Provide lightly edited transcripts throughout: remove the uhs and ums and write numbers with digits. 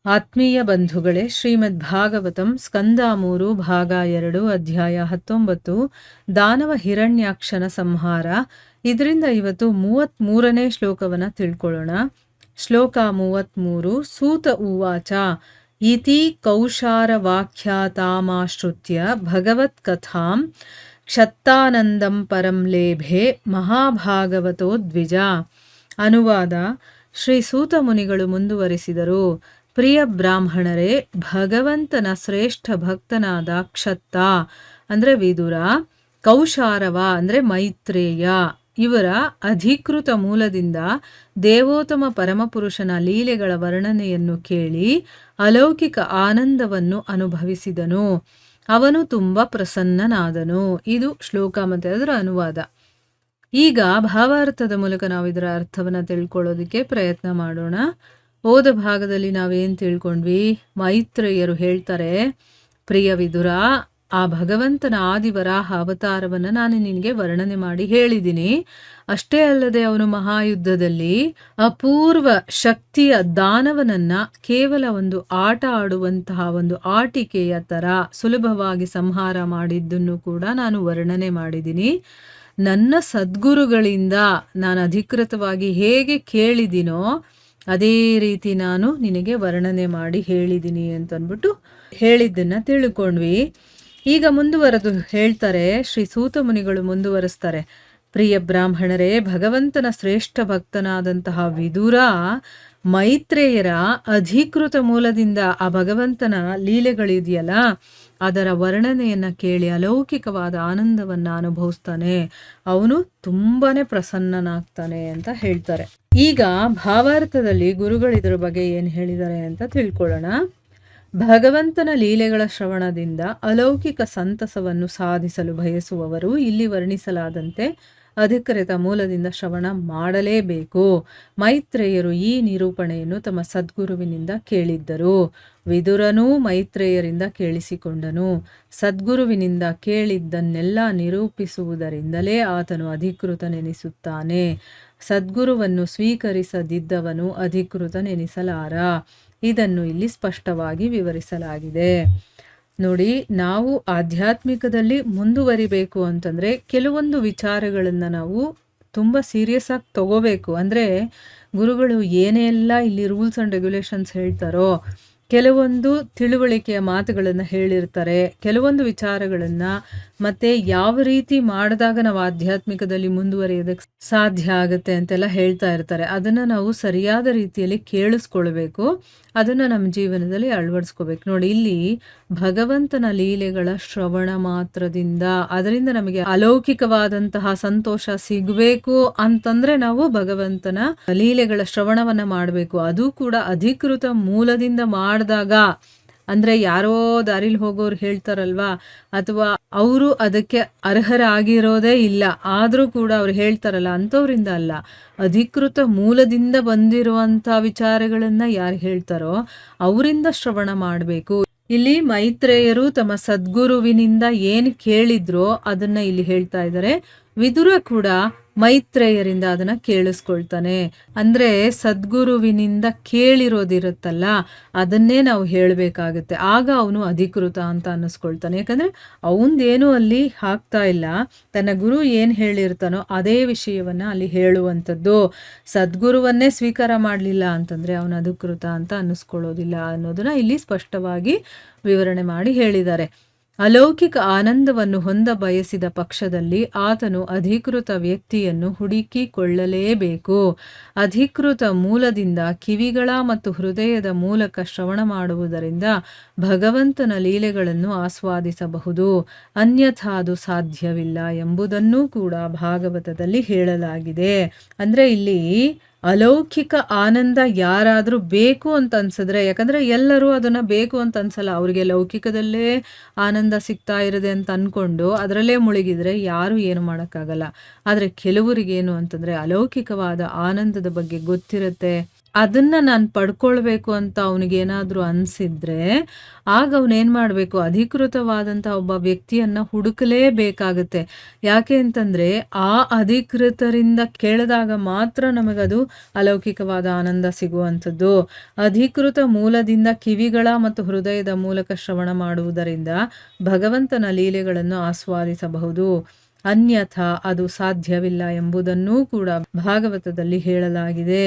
ಆತ್ಮೀಯ ಬಂಧುಗಳೇ, ಶ್ರೀಮದ್ ಭಾಗವತಂ ಸ್ಕಂದ 3 ಭಾಗ 2 ಅಧ್ಯಾಯ 19 ದಾನವ ಹಿರಣ್ಯಾಕ್ಷನ ಸಂಹಾರ. ಇದರಿಂದ ಇವತ್ತು 33ನೇ ಶ್ಲೋಕವನ್ನು ತಿಳ್ಕೊಳ್ಳೋಣ. ಶ್ಲೋಕ 33. ಸೂತ ಉವಾಚ ಇತಿ ಕೌಶಾರವಾಖ್ಯಾತಾಮಾಶ್ರುತ್ಯ ಭಗವತ್ ಕಥಾಂ ಕ್ಷತ್ತಾನಂದಂ ಪರಂ ಲೇಭೆ ಮಹಾಭಾಗವತೋ ದ್ವಿಜ. ಅನುವಾದ. ಶ್ರೀ ಸೂತ ಮುನಿಗಳು ಮುಂದುವರಿಸಿದರು. ಪ್ರಿಯ ಬ್ರಾಹ್ಮಣರೇ, ಭಗವಂತನ ಶ್ರೇಷ್ಠ ಭಕ್ತನಾದ ಕ್ಷತ್ತ ಅಂದರೆ ವಿದುರ, ಕೌಶಾರವ ಅಂದರೆ ಮೈತ್ರೇಯ ಇವರ ಅಧಿಕೃತ ಮೂಲದಿಂದ ದೇವೋತ್ತಮ ಪರಮಪುರುಷನ ಲೀಲೆಗಳ ವರ್ಣನೆಯನ್ನು ಕೇಳಿ ಅಲೌಕಿಕ ಆನಂದವನ್ನು ಅನುಭವಿಸಿದನು. ಅವನು ತುಂಬ ಪ್ರಸನ್ನನಾದನು. ಇದು ಶ್ಲೋಕ ಮತ್ತು ಅದರ ಅನುವಾದ. ಈಗ ಭಾವಾರ್ಥದ ಮೂಲಕ ನಾವು ಇದರ ಅರ್ಥವನ್ನು ತಿಳ್ಕೊಳ್ಳೋದಕ್ಕೆ ಪ್ರಯತ್ನ ಮಾಡೋಣ. ಹೋದ ಭಾಗದಲ್ಲಿ ನಾವೇನು ತಿಳ್ಕೊಂಡ್ವಿ? ಮೈತ್ರೇಯರು ಹೇಳ್ತಾರೆ, ಪ್ರಿಯ ವಿದುರ, ಆ ಭಗವಂತನ ಆದಿವರಾಹ ಅವತಾರವನ್ನು ನಾನು ನಿನಗೆ ವರ್ಣನೆ ಮಾಡಿ ಹೇಳಿದ್ದೀನಿ. ಅಷ್ಟೇ ಅಲ್ಲದೆ ಅವನು ಮಹಾಯುದ್ಧದಲ್ಲಿ ಅಪೂರ್ವ ಶಕ್ತಿಯ ದಾನವನನ್ನ ಕೇವಲ ಒಂದು ಆಟ ಆಡುವಂತಹ ಒಂದು ಆಟಿಕೆಯ ಥರ ಸುಲಭವಾಗಿ ಸಂಹಾರ ಮಾಡಿದ್ದನ್ನು ಕೂಡ ನಾನು ವರ್ಣನೆ ಮಾಡಿದ್ದೀನಿ. ನನ್ನ ಸದ್ಗುರುಗಳಿಂದ ನಾನು ಅಧಿಕೃತವಾಗಿ ಹೇಗೆ ಕೇಳಿದಿನೋ ಅದೇ ರೀತಿ ನಾನು ನಿನಗೆ ವರ್ಣನೆ ಮಾಡಿ ಹೇಳಿದ್ದೀನಿ ಅಂತಂದ್ಬಿಟ್ಟು ಹೇಳಿದ್ದನ್ನು ತಿಳ್ಕೊಂಡ್ವಿ. ಈಗ ಮುಂದುವರೆದು ಹೇಳ್ತಾರೆ, ಶ್ರೀ ಸೂತ ಮುನಿಗಳು ಮುಂದುವರಿಸ್ತಾರೆ. ಪ್ರಿಯ ಬ್ರಾಹ್ಮಣರೇ, ಭಗವಂತನ ಶ್ರೇಷ್ಠ ಭಕ್ತನಾದಂತಹ ವಿದುರ ಮೈತ್ರೇಯರ ಅಧಿಕೃತ ಮೂಲದಿಂದ ಆ ಭಗವಂತನ ಲೀಲೆಗಳಿದೆಯಲ್ಲ ಅದರ ವರ್ಣನೆಯನ್ನು ಕೇಳಿ ಅಲೌಕಿಕವಾದ ಆನಂದವನ್ನು ಅನುಭವಿಸ್ತಾನೆ. ಅವನು ತುಂಬಾನೇ ಪ್ರಸನ್ನನಾಗ್ತಾನೆ ಅಂತ ಹೇಳ್ತಾರೆ. ಈಗ ಭಾವಾರ್ಥದಲ್ಲಿ ಗುರುಗಳು ಇದರ ಬಗ್ಗೆ ಏನು ಹೇಳಿದ್ದಾರೆ ಅಂತ ತಿಳ್ಕೊಳ್ಳೋಣ. ಭಗವಂತನ ಲೀಲೆಗಳ ಶ್ರವಣದಿಂದ ಅಲೌಕಿಕ ಸಂತಸವನ್ನು ಸಾಧಿಸಲು ಬಯಸುವವರು ಇಲ್ಲಿ ವರ್ಣಿಸಲಾದಂತೆ ಅಧಿಕೃತ ಮೂಲದಿಂದ ಶ್ರವಣ ಮಾಡಲೇಬೇಕು. ಮೈತ್ರೇಯರು ಈ ನಿರೂಪಣೆಯನ್ನು ತಮ್ಮ ಸದ್ಗುರುವಿನಿಂದ ಕೇಳಿದ್ದರು. ವಿದುರನೂ ಮೈತ್ರೇಯರಿಂದ ಕೇಳಿಸಿಕೊಂಡನು. ಸದ್ಗುರುವಿನಿಂದ ಕೇಳಿದ್ದನ್ನೆಲ್ಲ ನಿರೂಪಿಸುವುದರಿಂದಲೇ ಆತನು ಅಧಿಕೃತನೆನಿಸುತ್ತಾನೆ. ಸದ್ಗುರುವನ್ನು ಸ್ವೀಕರಿಸದಿದ್ದವನು ಅಧಿಕೃತನೆನಿಸಲಾರ. ಇದನ್ನು ಇಲ್ಲಿ ಸ್ಪಷ್ಟವಾಗಿ ವಿವರಿಸಲಾಗಿದೆ. ನೋಡಿ, ನಾವು ಆಧ್ಯಾತ್ಮಿಕದಲ್ಲಿ ಮುಂದುವರಿಬೇಕು ಅಂತಂದರೆ ಕೆಲವೊಂದು ವಿಚಾರಗಳನ್ನು ನಾವು ತುಂಬ ಸೀರಿಯಸ್ ಆಗಿ ತಗೋಬೇಕು. ಅಂದರೆ ಗುರುಗಳು ಏನೆಲ್ಲ ಇಲ್ಲಿ ರೂಲ್ಸ್ ಆ್ಯಂಡ್ ರೆಗ್ಯುಲೇಷನ್ಸ್ ಹೇಳ್ತಾರೋ, ಕೆಲವೊಂದು ತಿಳುವಳಿಕೆಯ ಮಾತುಗಳನ್ನು ಹೇಳಿರ್ತಾರೆ, ಕೆಲವೊಂದು ವಿಚಾರಗಳನ್ನು ಮತ್ತೆ ಯಾವ ರೀತಿ ಮಾಡಿದಾಗ ನಾವು ಆಧ್ಯಾತ್ಮಿಕದಲ್ಲಿ ಮುಂದುವರಿಯೋದಕ್ಕೆ ಸಾಧ್ಯ ಆಗುತ್ತೆ ಅಂತೆಲ್ಲ ಹೇಳ್ತಾ ಇರ್ತಾರೆ. ಅದನ್ನು ನಾವು ಸರಿಯಾದ ರೀತಿಯಲ್ಲಿ ಕೇಳಿಸ್ಕೊಳ್ಬೇಕು, ಅದನ್ನು ನಮ್ಮ ಜೀವನದಲ್ಲಿ ಅಳವಡಿಸ್ಕೋಬೇಕು. ನೋಡಿ, ಇಲ್ಲಿ ಭಗವಂತನ ಲೀಲೆಗಳ ಶ್ರವಣ ಮಾತ್ರದಿಂದ ಅದರಿಂದ ನಮಗೆ ಅಲೌಕಿಕವಾದಂತಹ ಸಂತೋಷ ಸಿಗಬೇಕು ಅಂತಂದ್ರೆ ನಾವು ಭಗವಂತನ ಲೀಲೆಗಳ ಶ್ರವಣವನ್ನ ಮಾಡಬೇಕು. ಅದು ಕೂಡ ಅಧಿಕೃತ ಮೂಲದಿಂದ ಮಾಡಿದಾಗ. ಅಂದ್ರೆ ಯಾರೋ ದಾರಿಲಿ ಹೋಗೋರು ಹೇಳ್ತಾರಲ್ವಾ, ಅಥವಾ ಅವರು ಅದಕ್ಕೆ ಅರ್ಹರಾಗಿರೋದೇ ಇಲ್ಲ ಆದರೂ ಕೂಡ ಅವ್ರು ಹೇಳ್ತಾರಲ್ಲ, ಅಂಥವ್ರಿಂದ ಅಲ್ಲ. ಅಧಿಕೃತ ಮೂಲದಿಂದ ಬಂದಿರುವಂಥ ವಿಚಾರಗಳನ್ನ ಯಾರು ಹೇಳ್ತಾರೋ ಅವರಿಂದ ಶ್ರವಣ ಮಾಡಬೇಕು. ಇಲ್ಲಿ ಮೈತ್ರೇಯರು ತಮ್ಮ ಸದ್ಗುರುವಿನಿಂದ ಏನು ಕೇಳಿದ್ರೋ ಅದನ್ನ ಇಲ್ಲಿ ಹೇಳ್ತಾ ಇದ್ದಾರೆ. ವಿದುರ ಕೂಡ ಮೈತ್ರೇಯರಿಂದ ಅದನ್ನ ಕೇಳಿಸ್ಕೊಳ್ತಾನೆ. ಅಂದ್ರೆ ಸದ್ಗುರುವಿನಿಂದ ಕೇಳಿರೋದಿರುತ್ತಲ್ಲ ಅದನ್ನೇ ನಾವು ಹೇಳಬೇಕಾಗುತ್ತೆ. ಆಗ ಅವನು ಅಧಿಕೃತ ಅಂತ ಅನ್ನಿಸ್ಕೊಳ್ತಾನೆ. ಯಾಕಂದ್ರೆ ಅವನದೇನು ಅಲ್ಲಿ ಹಾಕ್ತಾ ಇಲ್ಲ, ತನ್ನ ಗುರು ಏನು ಹೇಳಿರ್ತಾನೋ ಅದೇ ವಿಷಯವನ್ನ ಅಲ್ಲಿ ಹೇಳುವಂಥದ್ದು. ಸದ್ಗುರುವನ್ನೇ ಸ್ವೀಕಾರ ಮಾಡಲಿಲ್ಲ ಅಂತಂದ್ರೆ ಅವನು ಅಧಿಕೃತ ಅಂತ ಅನ್ನಿಸ್ಕೊಳ್ಳೋದಿಲ್ಲ ಅನ್ನೋದನ್ನ ಇಲ್ಲಿ ಸ್ಪಷ್ಟವಾಗಿ ವಿವರಣೆ ಮಾಡಿ ಹೇಳಿದ್ದಾರೆ. ಅಲೌಕಿಕ ಆನಂದವನ್ನು ಹೊಂದ ಬಯಸಿದ ಪಕ್ಷದಲ್ಲಿ ಆತನು ಅಧಿಕೃತ ವ್ಯಕ್ತಿಯನ್ನು ಹುಡುಕಿಕೊಳ್ಳಲೇಬೇಕು. ಅಧಿಕೃತ ಮೂಲದಿಂದ ಕಿವಿಗಳ ಮತ್ತು ಹೃದಯದ ಮೂಲಕ ಶ್ರವಣ ಮಾಡುವುದರಿಂದ ಭಗವಂತನ ಲೀಲೆಗಳನ್ನು ಆಸ್ವಾದಿಸಬಹುದು. ಅನ್ಯಥಾ ಅದು ಸಾಧ್ಯವಿಲ್ಲ ಎಂಬುದನ್ನೂ ಕೂಡ ಭಾಗವತದಲ್ಲಿ ಹೇಳಲಾಗಿದೆ. ಅಂದ್ರೆ ಇಲ್ಲಿ ಅಲೌಕಿಕ ಆನಂದ ಯಾರಾದರೂ ಬೇಕು ಅಂತ ಅನ್ಸಿದ್ರೆ, ಯಾಕಂದ್ರೆ ಎಲ್ಲರೂ ಅದನ್ನ ಬೇಕು ಅಂತ ಅನ್ಸಲ್ಲ. ಅವ್ರಿಗೆ ಲೌಕಿಕದಲ್ಲೇ ಆನಂದ ಸಿಗ್ತಾ ಇರದೆ ಅಂತ ಅನ್ಕೊಂಡು ಅದರಲ್ಲೇ ಮುಳುಗಿದ್ರೆ ಯಾರು ಏನು ಮಾಡೋಕ್ಕಾಗಲ್ಲ. ಆದರೆ ಕೆಲವರಿಗೇನು ಅಂತಂದ್ರೆ ಅಲೌಕಿಕವಾದ ಆನಂದದ ಬಗ್ಗೆ ಗೊತ್ತಿರುತ್ತೆ, ಅದನ್ನ ನಾನು ಪಡ್ಕೊಳ್ಬೇಕು ಅಂತ ಅವನಿಗೇನಾದ್ರೂ ಅನ್ಸಿದ್ರೆ, ಆಗ ಅವನೇನ್ ಮಾಡ್ಬೇಕು, ಅಧಿಕೃತವಾದಂಥ ಒಬ್ಬ ವ್ಯಕ್ತಿಯನ್ನ ಹುಡುಕಲೇಬೇಕಾಗತ್ತೆ. ಯಾಕೆ ಅಂತಂದ್ರೆ, ಆ ಅಧಿಕೃತರಿಂದ ಕೇಳಿದಾಗ ಮಾತ್ರ ನಮಗದು ಅಲೌಕಿಕವಾದ ಆನಂದ ಸಿಗುವಂಥದ್ದು. ಅಧಿಕೃತ ಮೂಲದಿಂದ ಕಿವಿಗಳ ಮತ್ತು ಹೃದಯದ ಮೂಲಕ ಶ್ರವಣ ಮಾಡುವುದರಿಂದ ಭಗವಂತನ ಲೀಲೆಗಳನ್ನು ಆಸ್ವಾದಿಸಬಹುದು. ಅನ್ಯಥಾ ಅದು ಸಾಧ್ಯವಿಲ್ಲ ಎಂಬುದನ್ನೂ ಕೂಡ ಭಾಗವತದಲ್ಲಿ ಹೇಳಲಾಗಿದೆ.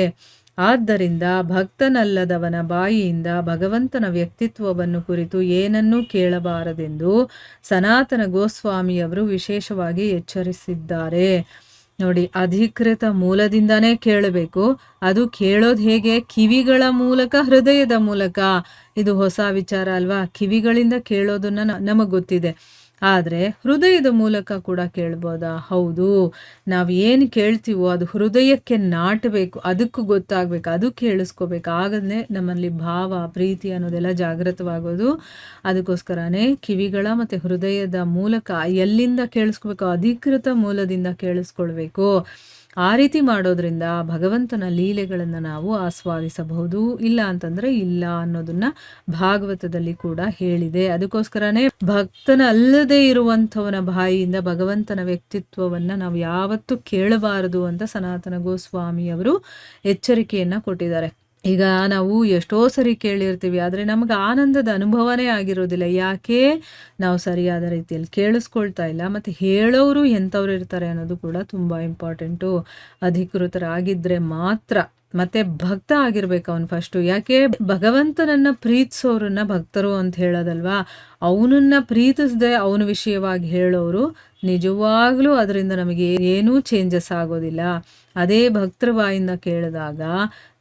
ಆದ್ದರಿಂದ ಭಕ್ತನಲ್ಲದವನ ಬಾಯಿಯಿಂದ ಭಗವಂತನ ವ್ಯಕ್ತಿತ್ವವನ್ನು ಕುರಿತು ಏನನ್ನೂ ಕೇಳಬಾರದೆಂದು ಸನಾತನ ಗೋಸ್ವಾಮಿಯವರು ವಿಶೇಷವಾಗಿ ಎಚ್ಚರಿಸಿದ್ದಾರೆ. ನೋಡಿ, ಅಧಿಕೃತ ಮೂಲದಿಂದಾನೇ ಕೇಳಬೇಕು. ಅದು ಕೇಳೋದು ಹೇಗೆ? ಕಿವಿಗಳ ಮೂಲಕ, ಹೃದಯದ ಮೂಲಕ. ಇದು ಹೊಸ ವಿಚಾರ ಅಲ್ವಾ? ಕಿವಿಗಳಿಂದ ಕೇಳೋದನ್ನ ನಮಗ್ ಗೊತ್ತಿದೆ, ಆದ್ರೆ ಹೃದಯದ ಮೂಲಕ ಕೂಡ ಕೇಳ್ಬೋದಾ? ಹೌದು. ನಾವು ಏನು ಕೇಳ್ತೀವೋ ಅದು ಹೃದಯಕ್ಕೆ ನಾಟಬೇಕು, ಅದಕ್ಕೂ ಗೊತ್ತಾಗ್ಬೇಕು, ಅದು ಕೇಳಿಸ್ಕೋಬೇಕು. ಆಗಲೇ ನಮ್ಮಲ್ಲಿ ಭಾವ, ಪ್ರೀತಿ ಅನ್ನೋದೆಲ್ಲ ಜಾಗೃತವಾಗೋದು. ಅದಕ್ಕೋಸ್ಕರನೇ ಕಿವಿಗಳ ಮತ್ತು ಹೃದಯದ ಮೂಲಕ ಎಲ್ಲಿಂದ ಕೇಳಿಸ್ಕೋಬೇಕು? ಅಧಿಕೃತ ಮೂಲದಿಂದ ಕೇಳಿಸ್ಕೊಳ್ಬೇಕು. ಆ ರೀತಿ ಮಾಡೋದ್ರಿಂದ ಭಗವಂತನ ಲೀಲೆಗಳನ್ನು ನಾವು ಆಸ್ವಾದಿಸಬಹುದು. ಇಲ್ಲ ಅಂತಂದ್ರೆ ಇಲ್ಲ ಅನ್ನೋದನ್ನ ಭಾಗವತದಲ್ಲಿ ಕೂಡ ಹೇಳಿದೆ. ಅದಕ್ಕೋಸ್ಕರನೇ ಭಕ್ತನಲ್ಲದೆ ಇರುವಂಥವನ ಬಾಯಿಯಿಂದ ಭಗವಂತನ ವ್ಯಕ್ತಿತ್ವವನ್ನ ನಾವು ಯಾವತ್ತೂ ಕೇಳಬಾರದು ಅಂತ ಸನಾತನ ಗೋಸ್ವಾಮಿಯವರು ಎಚ್ಚರಿಕೆಯನ್ನ ಕೊಟ್ಟಿದ್ದಾರೆ. ಈಗ ನಾವು ಎಷ್ಟೋ ಸರಿ ಕೇಳಿರ್ತೀವಿ, ಆದರೆ ನಮಗೆ ಆನಂದದ ಅನುಭವನೇ ಆಗಿರೋದಿಲ್ಲ. ಯಾಕೆ? ನಾವು ಸರಿಯಾದ ರೀತಿಯಲ್ಲಿ ಕೇಳಿಸ್ಕೊಳ್ತಾ ಇಲ್ಲ. ಮತ್ತು ಹೇಳೋರು ಎಂಥವ್ರು ಇರ್ತಾರೆ ಅನ್ನೋದು ಕೂಡ ತುಂಬ ಇಂಪಾರ್ಟೆಂಟು. ಅಧಿಕೃತರಾಗಿದ್ದರೆ ಮಾತ್ರ. ಮತ್ತೆ ಭಕ್ತ ಆಗಿರ್ಬೇಕು ಅವನು ಫಸ್ಟು. ಯಾಕೆ? ಭಗವಂತನನ್ನ ಪ್ರೀತಿಸೋರನ್ನ ಭಕ್ತರು ಅಂತ ಹೇಳೋದಲ್ವಾ? ಅವನನ್ನ ಪ್ರೀತಿಸದೆ ಅವನ ವಿಷಯವಾಗಿ ಹೇಳೋರು ನಿಜವಾಗ್ಲೂ ಅದರಿಂದ ನಮಗೆ ಏನೂ ಚೇಂಜಸ್ ಆಗೋದಿಲ್ಲ. ಅದೇ ಭಕ್ತರ ಬಾಯಿಂದ ಕೇಳಿದಾಗ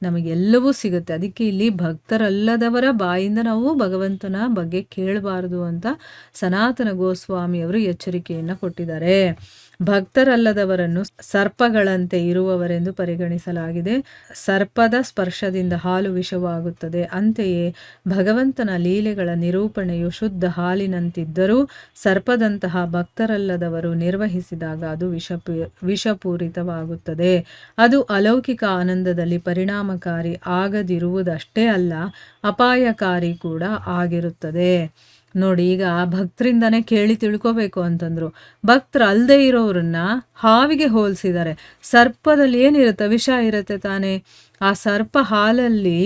ನಮಗೆಲ್ಲವೂ ಸಿಗುತ್ತೆ. ಅದಕ್ಕೆ ಇಲ್ಲಿ ಭಕ್ತರಲ್ಲದವರ ಬಾಯಿಂದ ನಾವು ಭಗವಂತನ ಬಗ್ಗೆ ಕೇಳಬಾರದು ಅಂತ ಸನಾತನ ಗೋಸ್ವಾಮಿಯವರು ಎಚ್ಚರಿಕೆಯನ್ನು ಕೊಟ್ಟಿದ್ದಾರೆ. ಭಕ್ತರಲ್ಲದವರನ್ನು ಸರ್ಪಗಳಂತೆ ಇರುವವರೆಂದು ಪರಿಗಣಿಸಲಾಗಿದೆ. ಸರ್ಪದ ಸ್ಪರ್ಶದಿಂದ ಹಾಲು ವಿಷವಾಗುತ್ತದೆ. ಅಂತೆಯೇ ಭಗವಂತನ ಲೀಲೆಗಳ ನಿರೂಪಣೆಯು ಶುದ್ಧ ಹಾಲಿನಂತಿದ್ದರೂ ಸರ್ಪದಂತಹ ಭಕ್ತರಲ್ಲದವರು ನಿರ್ವಹಿಸಿದಾಗ ಅದು ವಿಷಪೂರಿತವಾಗುತ್ತದೆ. ಅದು ಅಲೌಕಿಕ ಆನಂದದಲ್ಲಿ ಪರಿಣಾಮಕಾರಿ ಆಗದಿರುವುದಷ್ಟೇ ಅಲ್ಲ, ಅಪಾಯಕಾರಿ ಕೂಡ ಆಗಿರುತ್ತದೆ. ನೋಡಿ, ಈಗ ಭಕ್ತರಿಂದಾನೇ ಕೇಳಿ ತಿಳ್ಕೋಬೇಕು ಅಂತಂದ್ರು. ಭಕ್ತರು ಅಲ್ಲದೆ ಇರೋರನ್ನ ಹಾವಿಗೆ ಹೋಲಿಸಿದ್ದಾರೆ. ಸರ್ಪದಲ್ಲಿ ಏನಿರುತ್ತೆ? ವಿಷ ಇರುತ್ತೆ ತಾನೇ. ಆ ಸರ್ಪ ಹಾಲಲ್ಲಿ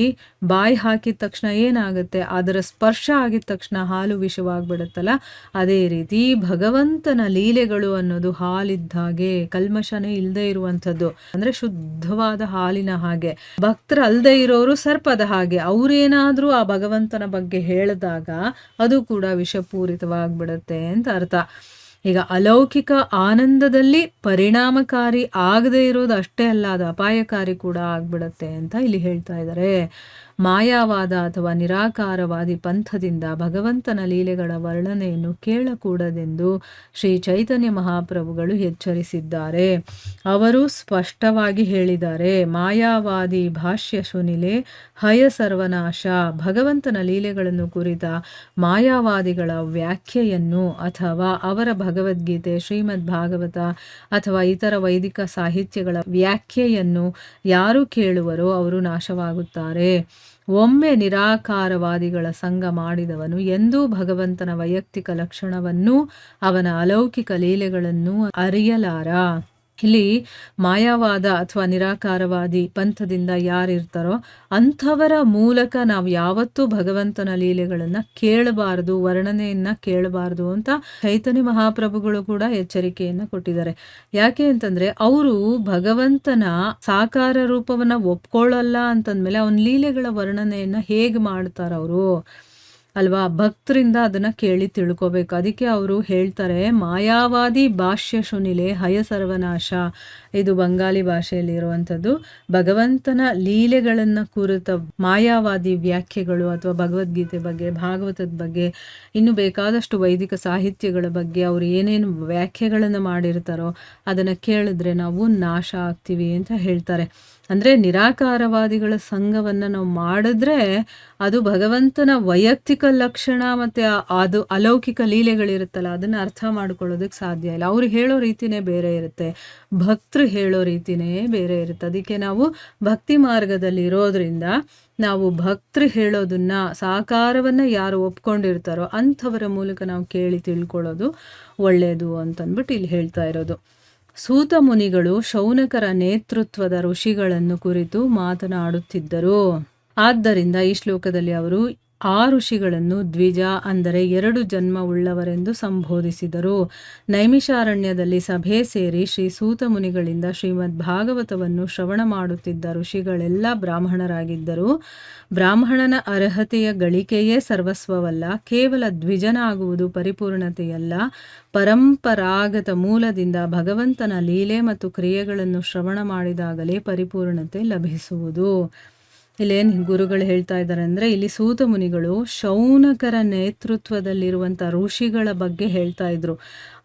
ಬಾಯಿ ಹಾಕಿದ ತಕ್ಷಣ ಏನಾಗುತ್ತೆ? ಅದರ ಸ್ಪರ್ಶ ಆಗಿದ ತಕ್ಷಣ ಹಾಲು ವಿಷವಾಗ್ಬಿಡುತ್ತಲ್ಲ. ಅದೇ ರೀತಿ ಭಗವಂತನ ಲೀಲೆಗಳು ಅನ್ನೋದು ಹಾಲಿದ್ದ ಹಾಗೆ, ಕಲ್ಮಶನೇ ಇಲ್ಲದೆ ಇರುವಂಥದ್ದು. ಅಂದ್ರೆ ಶುದ್ಧವಾದ ಹಾಲಿನ ಹಾಗೆ. ಭಕ್ತರು ಅಲ್ಲದೆ ಇರೋರು ಸರ್ಪದ ಹಾಗೆ. ಅವ್ರೇನಾದ್ರೂ ಆ ಭಗವಂತನ ಬಗ್ಗೆ ಹೇಳಿದಾಗ ಅದು ಕೂಡ ವಿಷಪೂರಿತವಾಗ್ಬಿಡುತ್ತೆ ಅಂತ ಅರ್ಥ. ಈಗ ಅಲೌಕಿಕ ಆನಂದದಲ್ಲಿ ಪರಿಣಾಮಕಾರಿ ಆಗದೆ ಇರೋದು ಅಷ್ಟೇ ಅಲ್ಲ, ಅದು ಅಪಾಯಕಾರಿ ಕೂಡ ಆಗ್ಬಿಡತ್ತೆ ಅಂತ ಇಲ್ಲಿ ಹೇಳ್ತಾ ಇದ್ದಾರೆ. ಮಾಯಾವಾದ ಅಥವಾ ನಿರಾಕಾರವಾದಿ ಪಂಥದಿಂದ ಭಗವಂತನ ಲೀಲೆಗಳ ವರ್ಣನೆಯನ್ನು ಕೇಳಕೂಡದೆಂದು ಶ್ರೀ ಚೈತನ್ಯ ಮಹಾಪ್ರಭುಗಳು ಎಚ್ಚರಿಸಿದ್ದಾರೆ. ಅವರು ಸ್ಪಷ್ಟವಾಗಿ ಹೇಳಿದ್ದಾರೆ, ಮಾಯಾವಾದಿ ಭಾಷ್ಯ ಶುನಿಲೆ ಹಯ ಸರ್ವನಾಶ. ಭಗವಂತನ ಲೀಲೆಗಳನ್ನು ಕುರಿತ ಮಾಯಾವಾದಿಗಳ ವ್ಯಾಖ್ಯೆಯನ್ನು ಅಥವಾ ಅವರ ಭಗವದ್ಗೀತೆ, ಶ್ರೀಮದ್ ಭಾಗವತ ಅಥವಾ ಇತರ ವೈದಿಕ ಸಾಹಿತ್ಯಗಳ ವ್ಯಾಖ್ಯೆಯನ್ನು ಯಾರು ಕೇಳುವರೋ ಅವರು ನಾಶವಾಗುತ್ತಾರೆ. ಒಮ್ಮೆ ನಿರಾಕಾರವಾದಿಗಳ ಸಂಗ ಮಾಡಿದವನು ಎಂದೂ ಭಗವಂತನ ವೈಯಕ್ತಿಕ ಲಕ್ಷಣವನ್ನು, ಅವನ ಅಲೌಕಿಕ ಲೀಲೆಗಳನ್ನು ಅರಿಯಲಾರ. ಇಲ್ಲಿ ಮಾಯಾವಾದ ಅಥವಾ ನಿರಾಕಾರವಾದಿ ಪಂಥದಿಂದ ಯಾರಿರ್ತಾರೋ ಅಂಥವರ ಮೂಲಕ ನಾವು ಯಾವತ್ತೂ ಭಗವಂತನ ಲೀಲೆಗಳನ್ನ ಕೇಳಬಾರದು, ವರ್ಣನೆಯನ್ನ ಕೇಳಬಾರದು ಅಂತ ಚೈತನ್ಯ ಮಹಾಪ್ರಭುಗಳು ಕೂಡ ಎಚ್ಚರಿಕೆಯನ್ನ ಕೊಟ್ಟಿದ್ದಾರೆ. ಯಾಕೆ ಅಂತಂದ್ರೆ ಅವರು ಭಗವಂತನ ಸಾಕಾರ ರೂಪವನ್ನ ಒಪ್ಕೊಳ್ಳಲ್ಲ ಅಂತಂದ್ಮೇಲೆ ಅವನ ಲೀಲೆಗಳ ವರ್ಣನೆಯನ್ನ ಹೇಗೆ ಮಾಡ್ತಾರ ಅವರು ಅಲ್ವಾ? ಭಕ್ತರಿಂದ ಅದನ್ನ ಕೇಳಿ ತಿಳ್ಕೋಬೇಕು. ಅದಕ್ಕೆ ಅವರು ಹೇಳ್ತಾರೆ, ಮಾಯಾವಾದಿ ಭಾಷ್ಯ ಶುನಿಲೆ ಹಯ ಸರ್ವನಾಶ. ಇದು ಬಂಗಾಲಿ ಭಾಷೆಯಲ್ಲಿ ಇರುವಂಥದ್ದು. ಭಗವಂತನ ಲೀಲೆಗಳನ್ನ ಕುರಿತ ಮಾಯಾವಾದಿ ವ್ಯಾಖ್ಯೆಗಳು ಅಥವಾ ಭಗವದ್ಗೀತೆ ಬಗ್ಗೆ, ಭಾಗವತದ ಬಗ್ಗೆ, ಇನ್ನು ಬೇಕಾದಷ್ಟು ವೈದಿಕ ಸಾಹಿತ್ಯಗಳ ಬಗ್ಗೆ ಅವರು ಏನೇನು ವ್ಯಾಖ್ಯೆಗಳನ್ನು ಮಾಡಿರ್ತಾರೋ ಅದನ್ನ ಕೇಳಿದ್ರೆ ನಾವು ನಾಶ ಆಗ್ತೀವಿ ಅಂತ ಹೇಳ್ತಾರೆ. ಅಂದ್ರೆ ನಿರಾಕಾರವಾದಿಗಳ ಸಂಘವನ್ನ ನಾವು ಮಾಡಿದ್ರೆ ಅದು ಭಗವಂತನ ವೈಯಕ್ತಿಕ ಲೌಕಿಕ ಲಕ್ಷಣ ಮತ್ತು ಅದು ಅಲೌಕಿಕ ಲೀಲೆಗಳಿರುತ್ತಲ್ಲ ಅದನ್ನು ಅರ್ಥ ಮಾಡ್ಕೊಳ್ಳೋದಕ್ಕೆ ಸಾಧ್ಯ ಇಲ್ಲ. ಅವರು ಹೇಳೋ ರೀತಿನೇ ಬೇರೆ ಇರುತ್ತೆ, ಭಕ್ತರು ಹೇಳೋ ರೀತಿನೇ ಬೇರೆ ಇರುತ್ತೆ. ಅದಕ್ಕೆ ನಾವು ಭಕ್ತಿ ಮಾರ್ಗದಲ್ಲಿ ಇರೋದ್ರಿಂದ ನಾವು ಭಕ್ತರು ಹೇಳೋದನ್ನ ಸಾಕಾರವನ್ನು ಯಾರು ಒಪ್ಕೊಂಡಿರ್ತಾರೋ ಅಂಥವರ ಮೂಲಕ ನಾವು ಕೇಳಿ ತಿಳ್ಕೊಳ್ಳೋದು ಒಳ್ಳೆಯದು ಅಂತಂದ್ಬಿಟ್ಟು ಇಲ್ಲಿ ಹೇಳ್ತಾ ಇರೋದು. ಸೂತ ಮುನಿಗಳು ಶೌನಕರ ನೇತೃತ್ವದ ಋಷಿಗಳನ್ನು ಕುರಿತು ಮಾತನಾಡುತ್ತಿದ್ದರು. ಆದ್ದರಿಂದ ಈ ಶ್ಲೋಕದಲ್ಲಿ ಅವರು ಆ ಋಷಿಗಳನ್ನು ದ್ವಿಜ ಅಂದರೆ 2 ಜನ್ಮ ಉಳ್ಳವರೆಂದು ಸಂಬೋಧಿಸಿದರು. ನೈಮಿಷಾರಣ್ಯದಲ್ಲಿ ಸಭೆ ಸೇರಿ ಶ್ರೀ ಸೂತ ಮುನಿಗಳಿಂದ ಶ್ರೀಮದ್ ಭಾಗವತವನ್ನು ಶ್ರವಣ ಮಾಡುತ್ತಿದ್ದ ಋಷಿಗಳೆಲ್ಲ ಬ್ರಾಹ್ಮಣರಾಗಿದ್ದರು. ಬ್ರಾಹ್ಮಣನ ಅರ್ಹತೆಯ ಗಳಿಕೆಯೇ ಸರ್ವಸ್ವವಲ್ಲ, ಕೇವಲ ದ್ವಿಜನಾಗುವುದು ಪರಿಪೂರ್ಣತೆಯಲ್ಲ. ಪರಂಪರಾಗತ ಮೂಲದಿಂದ ಭಗವಂತನ ಲೀಲೆ ಮತ್ತು ಕ್ರಿಯೆಗಳನ್ನು ಶ್ರವಣ ಮಾಡಿದಾಗಲೇ ಪರಿಪೂರ್ಣತೆ ಲಭಿಸುವುದು. ಇಲ್ಲೇನು ಗುರುಗಳು ಹೇಳ್ತಾ ಇದ್ದಾರೆ ಅಂದರೆ, ಇಲ್ಲಿ ಸೂತ ಮುನಿಗಳು ಶೌನಕರ ನೇತೃತ್ವದಲ್ಲಿರುವಂಥ ಋಷಿಗಳ ಬಗ್ಗೆ ಹೇಳ್ತಾ ಇದ್ರು.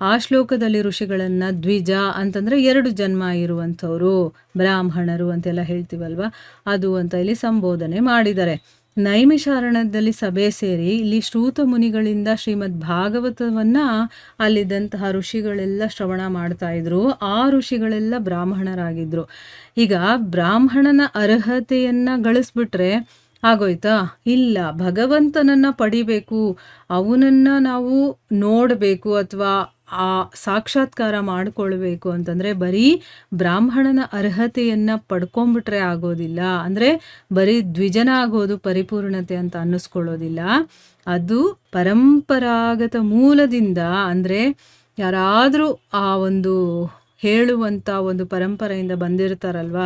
ಆ ಶ್ಲೋಕದಲ್ಲಿ ಋಷಿಗಳನ್ನು ದ್ವಿಜ ಅಂತಂದರೆ 2 ಜನ್ಮ ಇರುವಂಥವ್ರು, ಬ್ರಾಹ್ಮಣರು ಅಂತೆಲ್ಲ ಹೇಳ್ತೀವಲ್ವ, ಅದು ಅಂತ ಇಲ್ಲಿ ಸಂಬೋಧನೆ ಮಾಡಿದ್ದಾರೆ. ನೈಮಿಷಾರಣ್ಯದಲ್ಲಿ ಸಭೆ ಸೇರಿ ಇಲ್ಲಿ ಶ್ರೂತ ಮುನಿಗಳಿಂದ ಶ್ರೀಮದ್ ಭಾಗವತವನ್ನು ಅಲ್ಲಿದ್ದಂತಹ ಋಷಿಗಳೆಲ್ಲ ಶ್ರವಣ ಮಾಡ್ತಾ ಇದ್ರು. ಆ ಋಷಿಗಳೆಲ್ಲ ಬ್ರಾಹ್ಮಣರಾಗಿದ್ರು. ಈಗ ಬ್ರಾಹ್ಮಣನ ಅರ್ಹತೆಯನ್ನು ಗಳಿಸ್ಬಿಟ್ರೆ ಆಗೋಯ್ತಾ? ಇಲ್ಲ, ಭಗವಂತನನ್ನು ಪಡಿಬೇಕು, ಅವನನ್ನು ನಾವು ನೋಡಬೇಕು ಅಥವಾ ಆ ಸಾಕ್ಷಾತ್ಕಾರ ಮಾಡಿಕೊಳ್ಬೇಕು ಅಂತಂದರೆ ಬರೀ ಬ್ರಾಹ್ಮಣನ ಅರ್ಹತೆಯನ್ನು ಪಡ್ಕೊಂಬಿಟ್ರೆ ಆಗೋದಿಲ್ಲ. ಅಂದರೆ ಬರೀ ದ್ವಿಜನ ಆಗೋದು ಪರಿಪೂರ್ಣತೆ ಅಂತ ಅನ್ನಿಸ್ಕೊಳ್ಳೋದಿಲ್ಲ. ಅದು ಪರಂಪರಾಗತ ಮೂಲದಿಂದ, ಅಂದರೆ ಯಾರಾದರೂ ಆ ಒಂದು ಹೇಳುವಂಥ ಒಂದು ಪರಂಪರೆಯಿಂದ ಬಂದಿರ್ತಾರಲ್ವ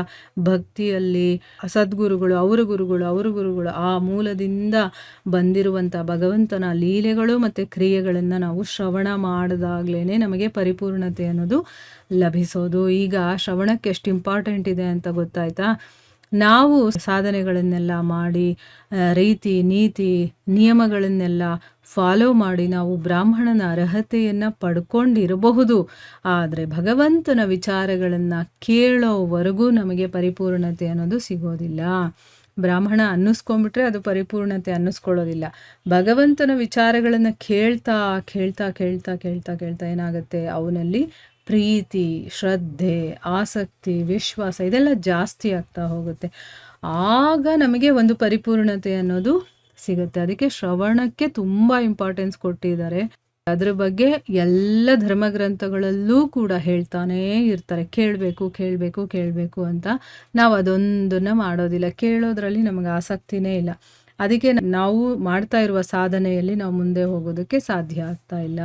ಭಕ್ತಿಯಲ್ಲಿ, ಸದ್ಗುರುಗಳು, ಅವ್ರ ಗುರುಗಳು ಆ ಮೂಲದಿಂದ ಬಂದಿರುವಂಥ ಭಗವಂತನ ಲೀಲೆಗಳು ಮತ್ತು ಕ್ರಿಯೆಗಳನ್ನು ನಾವು ಶ್ರವಣ ಮಾಡಿದಾಗಲೇ ನಮಗೆ ಪರಿಪೂರ್ಣತೆ ಅನ್ನೋದು ಲಭಿಸೋದು. ಈಗ ಶ್ರವಣಕ್ಕೆ ಎಷ್ಟು ಇಂಪಾರ್ಟೆಂಟ್ ಇದೆ ಅಂತ ಗೊತ್ತಾಯ್ತಾ? ನಾವು ಸಾಧನೆಗಳನ್ನೆಲ್ಲ ಮಾಡಿ ರೀತಿ ನೀತಿ ನಿಯಮಗಳನ್ನೆಲ್ಲ ಫಾಲೋ ಮಾಡಿ ನಾವು ಬ್ರಾಹ್ಮಣನ ಅರ್ಹತೆಯನ್ನು ಪಡ್ಕೊಂಡಿರಬಹುದು. ಆದರೆ ಭಗವಂತನ ವಿಚಾರಗಳನ್ನು ಕೇಳೋವರೆಗೂ ನಮಗೆ ಪರಿಪೂರ್ಣತೆ ಅನ್ನೋದು ಸಿಗೋದಿಲ್ಲ. ಬ್ರಾಹ್ಮಣ ಅನ್ನಿಸ್ಕೊಂಡ್ಬಿಟ್ರೆ ಅದು ಪರಿಪೂರ್ಣತೆ ಅನ್ನಿಸ್ಕೊಳ್ಳೋದಿಲ್ಲ. ಭಗವಂತನ ವಿಚಾರಗಳನ್ನು ಕೇಳ್ತಾ ಕೇಳ್ತಾ ಕೇಳ್ತಾ ಕೇಳ್ತಾ ಕೇಳ್ತಾ ಏನಾಗುತ್ತೆ, ಅವನಲ್ಲಿ ಪ್ರೀತಿ, ಶ್ರದ್ಧೆ, ಆಸಕ್ತಿ, ವಿಶ್ವಾಸ ಇದೆಲ್ಲ ಜಾಸ್ತಿ ಆಗ್ತಾ ಹೋಗುತ್ತೆ. ಆಗ ನಮಗೆ ಒಂದು ಪರಿಪೂರ್ಣತೆ ಅನ್ನೋದು ಸಿಗುತ್ತೆ. ಅದಕ್ಕೆ ಶ್ರವಣಕ್ಕೆ ತುಂಬ ಇಂಪಾರ್ಟೆನ್ಸ್ ಕೊಟ್ಟಿದ್ದಾರೆ. ಅದ್ರ ಬಗ್ಗೆ ಎಲ್ಲ ಧರ್ಮಗ್ರಂಥಗಳಲ್ಲೂ ಕೂಡ ಹೇಳ್ತಾನೇ ಇರ್ತಾರೆ, ಕೇಳಬೇಕು ಕೇಳಬೇಕು ಕೇಳಬೇಕು ಅಂತ. ನಾವು ಅದೊಂದನ್ನು ಮಾಡೋದಿಲ್ಲ, ಕೇಳೋದ್ರಲ್ಲಿ ನಮಗೆ ಆಸಕ್ತಿನೇ ಇಲ್ಲ. ಅದಕ್ಕೆ ನಾವು ಮಾಡ್ತಾ ಇರುವ ಸಾಧನೆಯಲ್ಲಿ ನಾವು ಮುಂದೆ ಹೋಗೋದಕ್ಕೆ ಸಾಧ್ಯ ಆಗ್ತಾ ಇಲ್ಲ.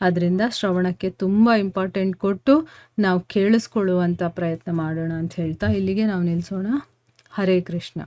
ಅದರಿಂದ ಶ್ರವಣಕ್ಕೆ ತುಂಬ ಇಂಪಾರ್ಟೆಂಟ್ ಕೊಟ್ಟು ನಾವು ಕೇಳಿಸ್ಕೊಳ್ಳುವಂಥ ಪ್ರಯತ್ನ ಮಾಡೋಣ ಅಂತ ಹೇಳ್ತಾ ಇಲ್ಲಿಗೆ ನಾವು ನಿಲ್ಲಿಸೋಣ. ಹರೇ ಕೃಷ್ಣ.